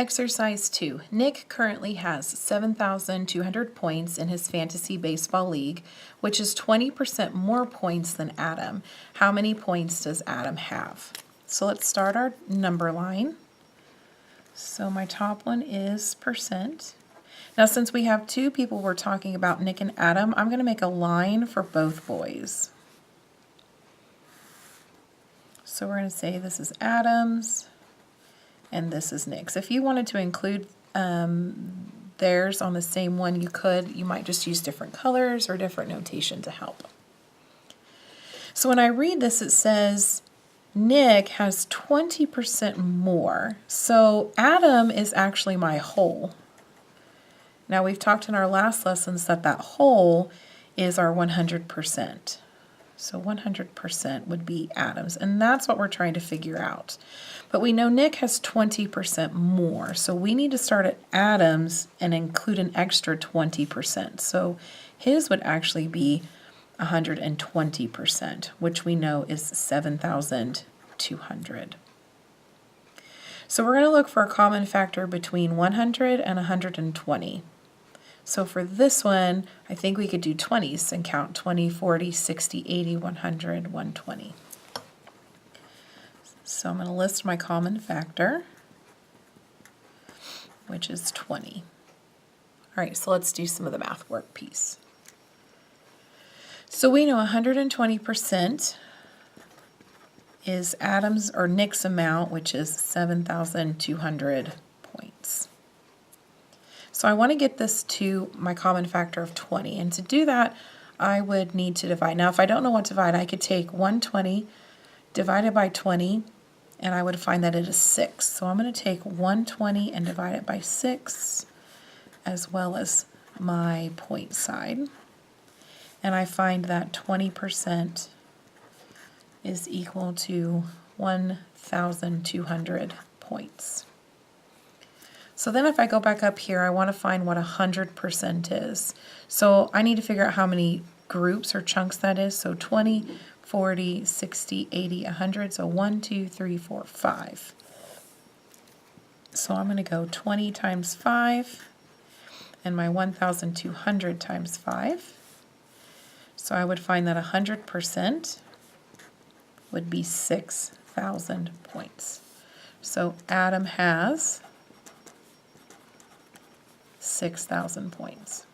Exercise 2. Nick currently has 7,200 points in his fantasy baseball league, which is 20% more points than Adam. How many points does Adam have? So let's start our number line. So my top one is percent. Now since we have two people we're talking about, Nick and Adam, I'm going to make a line for both boys. So we're going to say this is Adam's and this is Nick's. If you wanted to include theirs on the same one, you could. You might just use different colors or different notation to help. So when I read this, it says Nick has 20% more. So Adam is actually my whole. Now we've talked in our last lessons that that whole is our 100%. So 100% would be Adam's, and that's what we're trying to figure out. But we know Nick has 20% more, so we need to start at Adam's and include an extra 20%. So his would actually be 120%, which we know is 7,200. So we're going to look for a common factor between 100 and 120. So for this one, I think we could do 20s and count 20, 40, 60, 80, 100, 120. So I'm going to list my common factor, which is 20. All right, so let's do some of the math work piece. So we know 120% is Adam's or Nick's amount, which is 7,200 points. So I want to get this to my common factor of 20, and to do that I would need to divide. Now if I don't know what to divide, I could take 120 divided by 20 and I would find that it is 6. So I'm going to take 120 and divide it by 6 as well as my point side, and I find that 20% is equal to 1,200 points. So then if I go back up here, I want to find what 100% is. So I need to figure out how many groups or chunks that is. So 20, 40, 60, 80, 100. So 1, 2, 3, 4, 5. So I'm going to go 20 times 5 and my 1,200 times 5. So I would find that 100% would be 6,000 points. So Adam has 6,000 points.